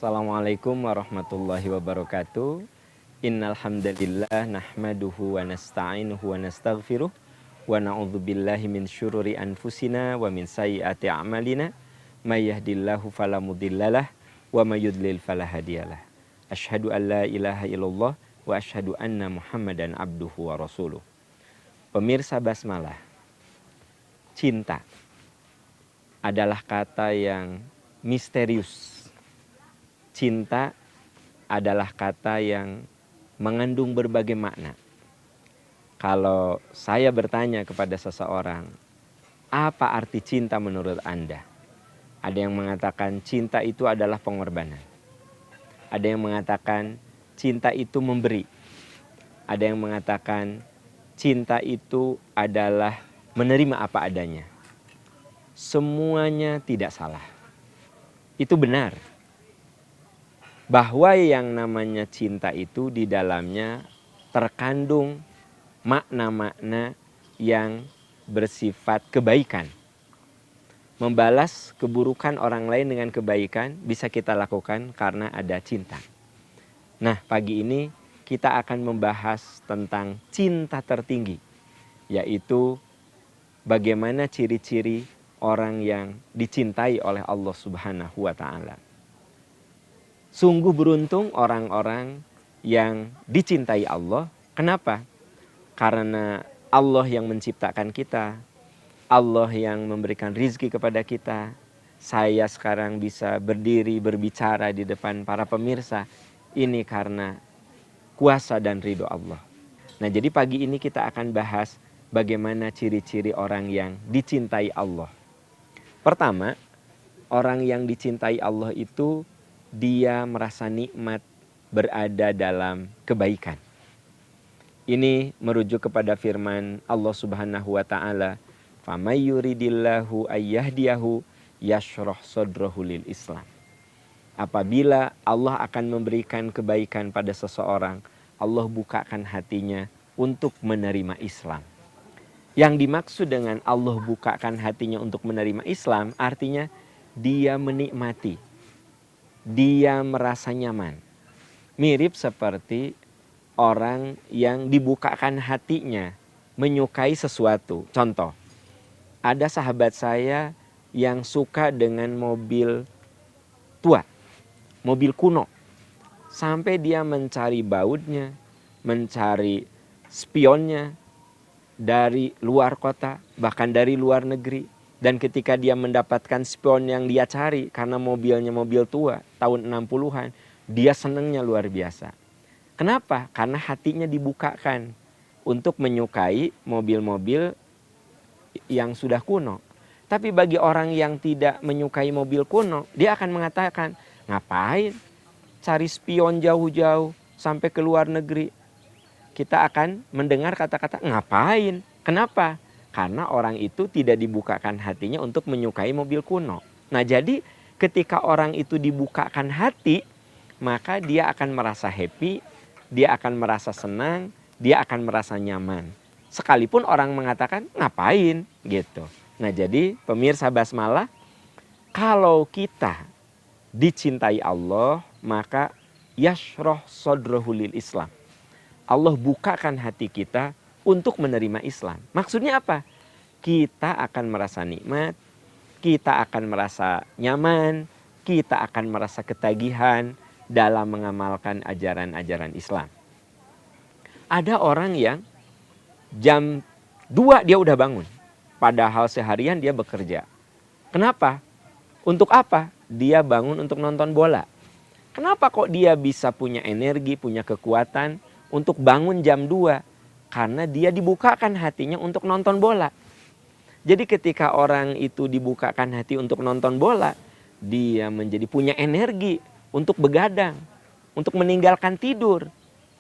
Assalamualaikum warahmatullahi wabarakatuh. Innal hamdalillah nahmaduhu wa nasta'inuhu wa nastaghfiruh wa na'udzubillahi min syururi anfusina wa min sayyiati a'malina may yahdihillahu fala mudhillalah wa may yudlil fala hadiyalah. Asyhadu an la ilaha illallah wa asyhadu anna Muhammadan abduhu wa rasuluh. Pemirsa Basmalah, cinta adalah kata yang misterius. Cinta adalah kata yang mengandung berbagai makna. Kalau saya bertanya kepada seseorang, apa arti cinta menurut Anda? Ada yang mengatakan cinta itu adalah pengorbanan. Ada yang mengatakan cinta itu memberi. Ada yang mengatakan cinta itu adalah menerima apa adanya. Semuanya tidak salah. Itu benar. Bahwa yang namanya cinta itu di dalamnya terkandung makna-makna yang bersifat kebaikan. Membalas keburukan orang lain dengan kebaikan bisa kita lakukan karena ada cinta. Nah, pagi ini kita akan membahas tentang cinta tertinggi, yaitu bagaimana ciri-ciri orang yang dicintai oleh Allah Subhanahu wa Ta'ala. Sungguh beruntung orang-orang yang dicintai Allah. Kenapa? Karena Allah yang menciptakan kita, Allah yang memberikan rizki kepada kita. Saya sekarang bisa berdiri berbicara di depan para pemirsa, ini karena kuasa dan ridho Allah. Nah, jadi pagi ini kita akan bahas bagaimana ciri-ciri orang yang dicintai Allah. Pertama, orang yang dicintai Allah itu dia merasa nikmat berada dalam kebaikan. Ini merujuk kepada firman Allah Subhanahu wa Ta'ala, "Famay yuridillahu ayyahdiyahu yashrah sadrahu lil Islam." Apabila Allah akan memberikan kebaikan pada seseorang, Allah bukakan hatinya untuk menerima Islam. Yang dimaksud dengan Allah bukakan hatinya untuk menerima Islam, artinya dia menikmati, dia merasa nyaman. Mirip seperti orang yang dibukakan hatinya menyukai sesuatu. Contoh, ada sahabat saya yang suka dengan mobil tua, mobil kuno. Sampai dia mencari bautnya, mencari spionnya dari luar kota, bahkan dari luar negeri. Dan ketika dia mendapatkan spion yang dia cari, karena mobilnya mobil tua, tahun 60-an, dia senangnya luar biasa. Kenapa? Karena hatinya dibukakan untuk menyukai mobil-mobil yang sudah kuno. Tapi bagi orang yang tidak menyukai mobil kuno, dia akan mengatakan, ngapain cari spion jauh-jauh sampai ke luar negeri? Kita akan mendengar kata-kata, ngapain? Kenapa? Karena orang itu tidak dibukakan hatinya untuk menyukai mobil kuno. Nah, jadi ketika orang itu dibukakan hati, maka dia akan merasa happy, dia akan merasa senang, dia akan merasa nyaman. Sekalipun orang mengatakan, ngapain? Gitu. Nah, jadi pemirsa Basmalah, kalau kita dicintai Allah, maka yashrah sadrahu lil Islam. Allah bukakan hati kita untuk menerima Islam. Maksudnya apa? Kita akan merasa nikmat, kita akan merasa nyaman, kita akan merasa ketagihan dalam mengamalkan ajaran-ajaran Islam. Ada orang yang jam 2 dia udah bangun, padahal seharian dia bekerja. Kenapa? Untuk apa? Dia bangun untuk nonton bola. Kenapa kok dia bisa punya energi, punya kekuatan untuk bangun jam 2? Karena dia dibukakan hatinya untuk nonton bola. Jadi ketika orang itu dibukakan hati untuk nonton bola, dia menjadi punya energi untuk begadang, untuk meninggalkan tidur.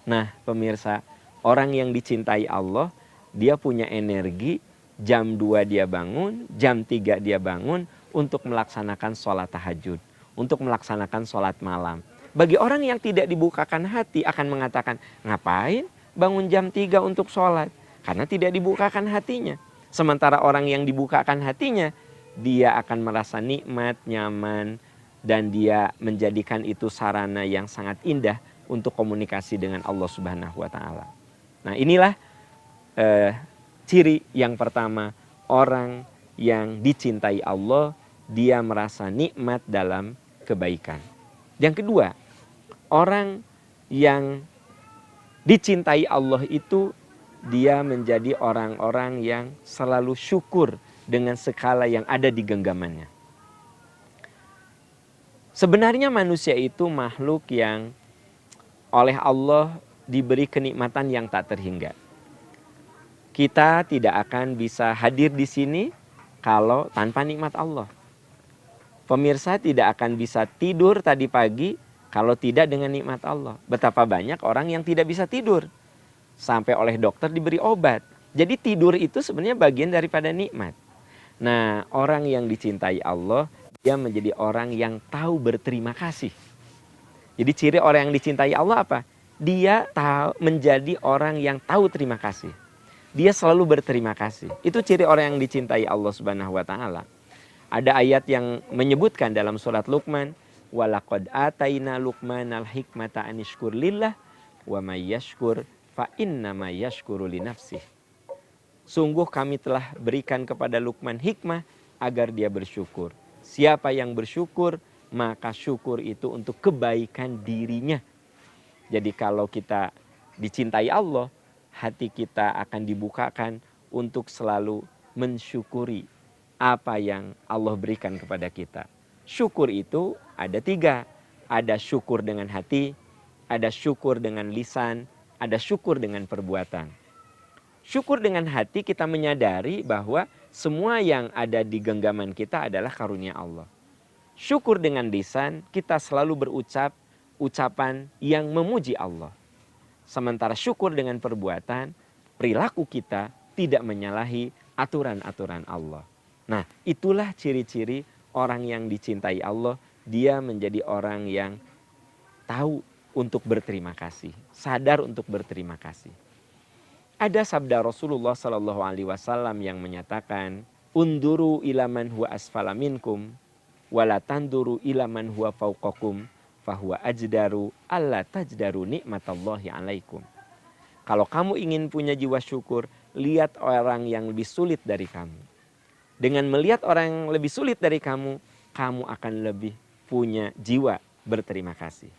Nah, pemirsa, orang yang dicintai Allah, dia punya energi, jam 2 dia bangun, jam 3 dia bangun untuk melaksanakan sholat tahajud, untuk melaksanakan sholat malam. Bagi orang yang tidak dibukakan hati akan mengatakan, ngapain bangun jam 3 untuk sholat? Karena tidak dibukakan hatinya. Sementara orang yang dibukakan hatinya, dia akan merasa nikmat, nyaman, dan dia menjadikan itu sarana yang sangat indah untuk komunikasi dengan Allah Subhanahu wa taala. Nah, inilah ciri yang pertama, orang yang dicintai Allah, dia merasa nikmat dalam kebaikan. Yang kedua, orang yang dicintai Allah itu dia menjadi orang-orang yang selalu syukur dengan segala yang ada di genggamannya. Sebenarnya manusia itu makhluk yang oleh Allah diberi kenikmatan yang tak terhingga. Kita tidak akan bisa hadir di sini kalau tanpa nikmat Allah. Pemirsa tidak akan bisa tidur tadi pagi kalau tidak dengan nikmat Allah. Betapa banyak orang yang tidak bisa tidur sampai oleh dokter diberi obat. Jadi tidur itu sebenarnya bagian daripada nikmat. Nah, orang yang dicintai Allah, dia menjadi orang yang tahu berterima kasih. Jadi ciri orang yang dicintai Allah apa? Dia tahu menjadi orang yang tahu terima kasih. Dia selalu berterima kasih. Itu ciri orang yang dicintai Allah Subhanahu wa taala. Ada ayat yang menyebutkan dalam surat Luqman, walaqad ataina Luqmanal hikmata anishkur lillah wa may yashkur fa inna ma yashkuru li nafsih. Sungguh kami telah berikan kepada Luqman hikmah agar dia bersyukur. Siapa yang bersyukur, maka syukur itu untuk kebaikan dirinya. Jadi kalau kita dicintai Allah, hati kita akan dibukakan untuk selalu mensyukuri apa yang Allah berikan kepada kita. Syukur itu ada 3. Ada syukur dengan hati, ada syukur dengan lisan, ada syukur dengan perbuatan. Syukur dengan hati kita menyadari bahwa semua yang ada di genggaman kita adalah karunia Allah. Syukur dengan lisan kita selalu berucap ucapan yang memuji Allah. Sementara syukur dengan perbuatan, perilaku kita tidak menyalahi aturan-aturan Allah. Nah, itulah ciri-ciri orang yang dicintai Allah. Dia menjadi orang yang tahu untuk berterima kasih, sadar untuk berterima kasih. Ada sabda Rasulullah SAW yang menyatakan, unduru ilaman huwa asfala minkum, wala tanduru ilaman huwa fauqakum, fahuwa ajdaru alla tajdaru nikmatallahi alaikum. Kalau kamu ingin punya jiwa syukur, lihat orang yang lebih sulit dari kamu. Dengan melihat orang yang lebih sulit dari kamu, kamu akan lebih punya jiwa berterima kasih.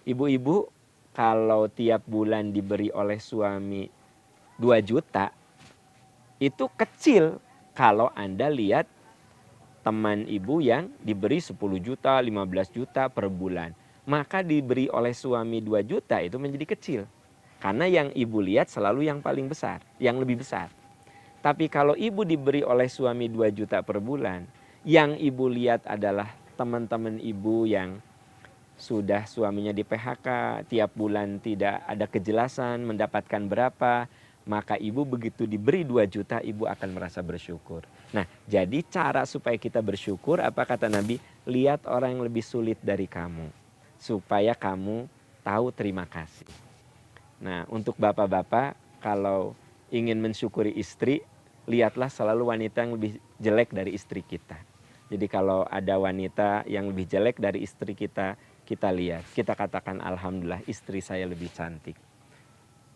Ibu-ibu, kalau tiap bulan diberi oleh suami 2 juta, itu kecil kalau Anda lihat teman ibu yang diberi 10 juta, 15 juta per bulan. Maka diberi oleh suami 2 juta itu menjadi kecil. Karena yang ibu lihat selalu yang paling besar, yang lebih besar. Tapi kalau ibu diberi oleh suami 2 juta per bulan, yang ibu lihat adalah teman-teman ibu yang sudah suaminya di PHK, tiap bulan tidak ada kejelasan mendapatkan berapa, maka ibu begitu diberi 2 juta, ibu akan merasa bersyukur. Nah, jadi cara supaya kita bersyukur, apa kata Nabi? Lihat orang yang lebih sulit dari kamu, supaya kamu tahu terima kasih. Nah, untuk bapak-bapak, kalau ingin mensyukuri istri, lihatlah selalu wanita yang lebih jelek dari istri kita. Jadi kalau ada wanita yang lebih jelek dari istri kita, kita lihat, kita katakan alhamdulillah istri saya lebih cantik.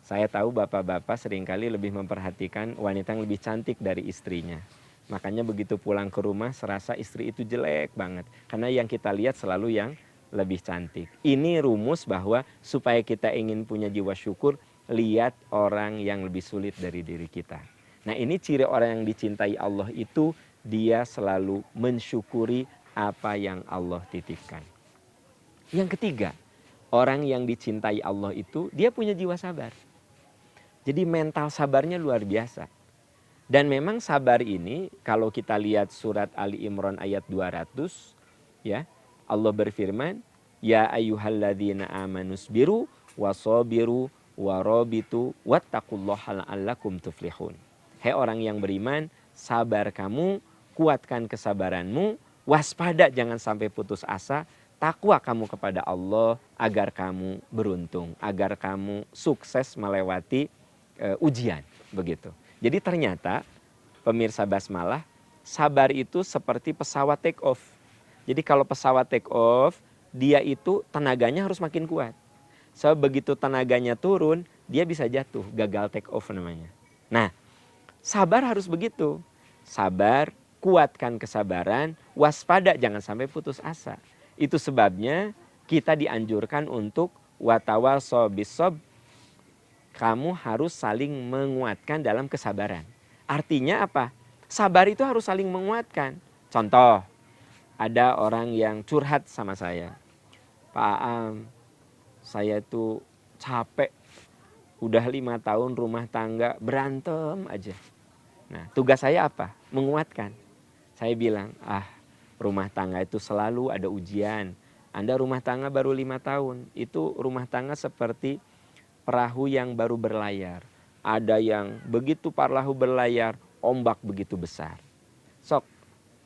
Saya tahu bapak-bapak seringkali lebih memperhatikan wanita yang lebih cantik dari istrinya. Makanya begitu pulang ke rumah serasa istri itu jelek banget. Karena yang kita lihat selalu yang lebih cantik. Ini rumus bahwa supaya kita ingin punya jiwa syukur, lihat orang yang lebih sulit dari diri kita. Nah, ini ciri orang yang dicintai Allah itu, dia selalu mensyukuri apa yang Allah titipkan. Yang ketiga, orang yang dicintai Allah itu dia punya jiwa sabar. Jadi mental sabarnya luar biasa. Dan memang sabar ini kalau kita lihat surat Ali Imran ayat 200, ya, Allah berfirman, ya ayyuhalladzina amanusbiru wasabiru warabitu wattaqullaha la'allakum tuflihun. Hei orang yang beriman, sabar kamu, kuatkan kesabaranmu, waspada jangan sampai putus asa, takwa kamu kepada Allah agar kamu beruntung, agar kamu sukses melewati ujian, begitu. Jadi ternyata pemirsa Basmalah, sabar itu seperti pesawat take off. Jadi kalau pesawat take off, dia itu tenaganya harus makin kuat. So begitu tenaganya turun, dia bisa jatuh, gagal take off namanya. Nah, sabar harus begitu. Sabar, kuatkan kesabaran, waspada jangan sampai putus asa. Itu sebabnya kita dianjurkan untuk watawasau bisob. Kamu harus saling menguatkan dalam kesabaran. Artinya apa? Sabar itu harus saling menguatkan. Contoh, ada orang yang curhat sama saya. Pak Am, saya itu capek. Udah 5 tahun rumah tangga berantem aja. Nah, tugas saya apa? Menguatkan. Saya bilang, rumah tangga itu selalu ada ujian. Anda rumah tangga baru 5 tahun. Itu rumah tangga seperti perahu yang baru berlayar. Ada yang begitu perahu berlayar, ombak begitu besar. Sok,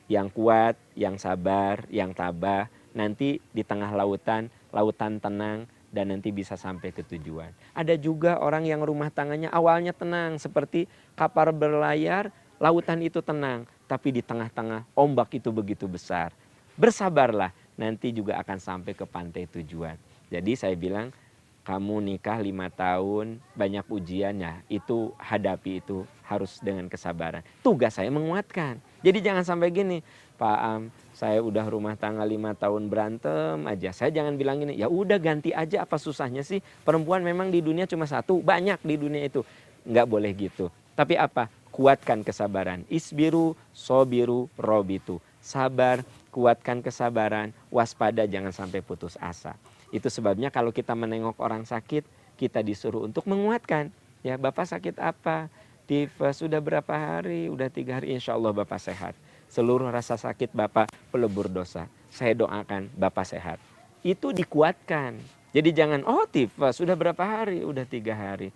yang kuat, yang sabar, yang tabah, nanti di tengah lautan, lautan tenang, dan nanti bisa sampai ke tujuan. Ada juga orang yang rumah tangganya awalnya tenang, seperti kapal berlayar, lautan itu tenang, tapi di tengah-tengah ombak itu begitu besar. Bersabarlah, nanti juga akan sampai ke pantai tujuan. Jadi saya bilang, kamu nikah 5 tahun, banyak ujiannya, itu hadapi itu harus dengan kesabaran. Tugas saya menguatkan. Jadi jangan sampai gini, Pak Am, saya udah rumah tangga 5 tahun berantem aja. Saya jangan bilang gini, ya udah ganti aja, apa susahnya sih? Perempuan memang di dunia cuma satu, banyak di dunia itu. Nggak boleh gitu. Tapi apa? Kuatkan kesabaran. Isbiru, sobiru, robitu. Sabar, kuatkan kesabaran, waspada jangan sampai putus asa. Itu sebabnya kalau kita menengok orang sakit, kita disuruh untuk menguatkan. Ya, Bapak sakit apa? Tifus, sudah berapa hari? Udah 3 hari, insya Allah Bapak sehat. Seluruh rasa sakit Bapak pelebur dosa. Saya doakan Bapak sehat. Itu dikuatkan. Jadi jangan, tifus sudah berapa hari? Udah 3 hari.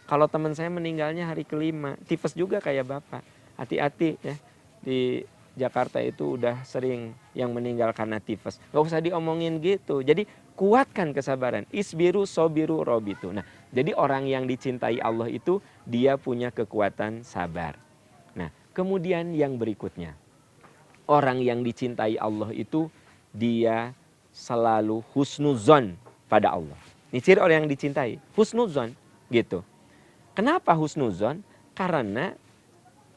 Kalau teman saya meninggalnya hari ke-5. Tifus juga kayak Bapak. Hati-hati ya. Di Jakarta itu udah sering yang meninggal karena tifus. Gak usah diomongin gitu. Jadi kuatkan kesabaran. Isbiru, sobiru, robitu. Nah, jadi orang yang dicintai Allah itu dia punya kekuatan sabar. Nah, kemudian yang berikutnya. Orang yang dicintai Allah itu dia selalu husnuzon pada Allah. Ini ciri orang yang dicintai. Husnuzon gitu. Kenapa husnuzon? Karena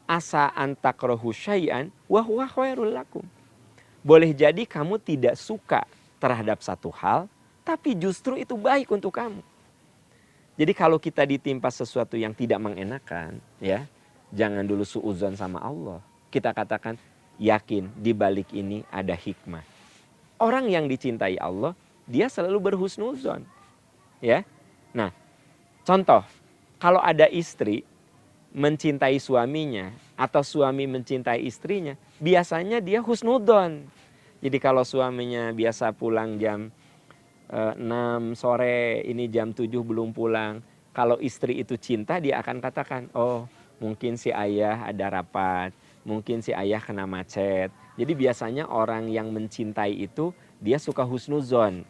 asa antakrohu syai'an wa huwa khairul lakum. Boleh jadi kamu tidak suka terhadap satu hal, tapi justru itu baik untuk kamu. Jadi kalau kita ditimpa sesuatu yang tidak mengenakan, ya, jangan dulu suudzon sama Allah. Kita katakan yakin di balik ini ada hikmah. Orang yang dicintai Allah, dia selalu berhusnuzon. Ya. Nah, contoh, kalau ada istri mencintai suaminya atau suami mencintai istrinya, biasanya dia husnudon. Jadi kalau suaminya biasa pulang jam 6 sore, ini jam 7 belum pulang. Kalau istri itu cinta, dia akan katakan, mungkin si ayah ada rapat, mungkin si ayah kena macet. Jadi biasanya orang yang mencintai itu dia suka husnuzon.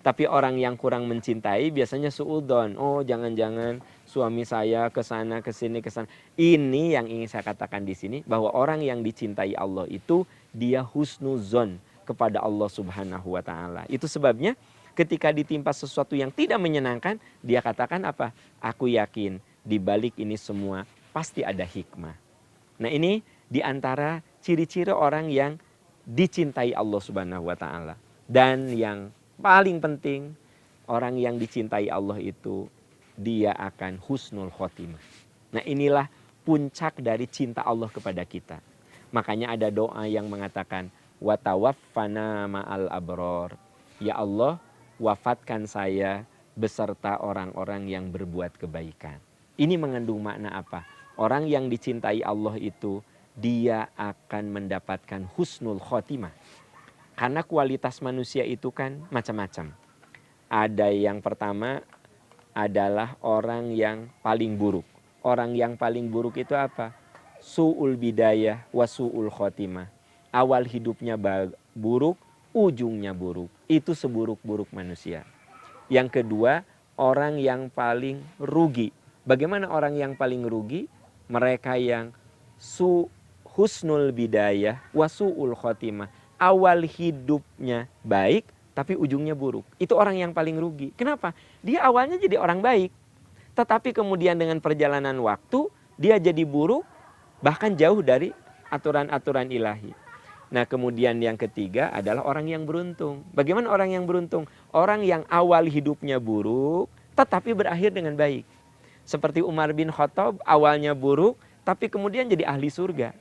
Tapi orang yang kurang mencintai biasanya suudon. Jangan-jangan suami saya ke sana ke sini ke sana. Ini yang ingin saya katakan di sini, bahwa orang yang dicintai Allah itu dia husnuzon kepada Allah Subhanahu wa taala. Itu sebabnya ketika ditimpa sesuatu yang tidak menyenangkan, dia katakan apa? Aku yakin di balik ini semua pasti ada hikmah. Nah, ini di antara ciri-ciri orang yang dicintai Allah Subhanahu wa taala. Dan yang paling penting, orang yang dicintai Allah itu dia akan husnul khotimah. Nah, inilah puncak dari cinta Allah kepada kita. Makanya ada doa yang mengatakan wa tawaffana ma'al abror. Ya Allah, wafatkan saya beserta orang-orang yang berbuat kebaikan. Ini mengandung makna apa? Orang yang dicintai Allah itu dia akan mendapatkan husnul khotimah. Karena kualitas manusia itu kan macam-macam. Ada yang pertama adalah orang yang paling buruk. Orang yang paling buruk itu apa? Su'ul bidayah wa su'ul khotimah. Awal hidupnya buruk, ujungnya buruk. Itu seburuk-buruk manusia. Yang kedua, orang yang paling rugi. Bagaimana orang yang paling rugi? Mereka yang husnul bidayah wa su'ul khotimah. awal hidupnya baik tapi ujungnya buruk. Itu orang yang paling rugi. Kenapa? Dia awalnya jadi orang baik, tetapi kemudian dengan perjalanan waktu dia jadi buruk, bahkan jauh dari aturan-aturan ilahi. Nah, kemudian yang ketiga adalah orang yang beruntung. Bagaimana orang yang beruntung? Orang yang awal hidupnya buruk tetapi berakhir dengan baik. Seperti Umar bin Khattab, awalnya buruk tapi kemudian jadi ahli surga.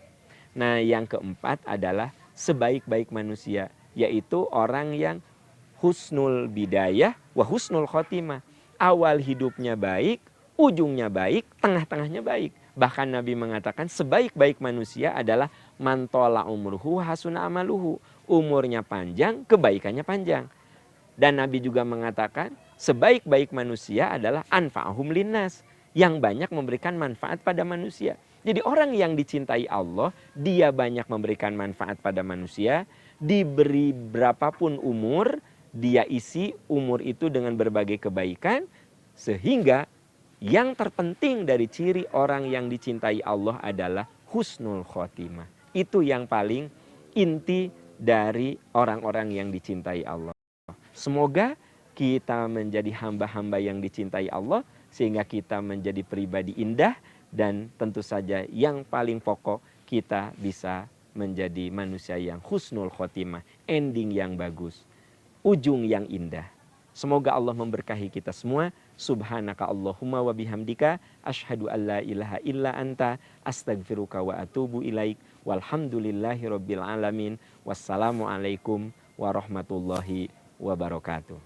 Nah, yang keempat adalah sebaik-baik manusia, yaitu orang yang husnul bidayah wa husnul khotimah. Awal hidupnya baik, ujungnya baik, tengah-tengahnya baik. Bahkan Nabi mengatakan sebaik-baik manusia adalah mantola umruhu hasuna amaluhu. Umurnya panjang, kebaikannya panjang. Dan Nabi juga mengatakan sebaik-baik manusia adalah anfa'ahum linnas, yang banyak memberikan manfaat pada manusia. Jadi orang yang dicintai Allah, dia banyak memberikan manfaat pada manusia, diberi berapapun umur, dia isi umur itu dengan berbagai kebaikan, sehingga yang terpenting dari ciri orang yang dicintai Allah adalah husnul khotimah. Itu yang paling inti dari orang-orang yang dicintai Allah. Semoga kita menjadi hamba-hamba yang dicintai Allah, sehingga kita menjadi pribadi indah, dan tentu saja yang paling pokok kita bisa menjadi manusia yang husnul khotimah, ending yang bagus, ujung yang indah. Semoga Allah memberkahi kita semua. Subhanaka Allahumma wa bihamdika asyhadu an la ilaha illa anta astaghfiruka wa atubu ilaik. Walhamdulillahi rabbil alamin. Wassalamualaikum warahmatullahi wabarakatuh.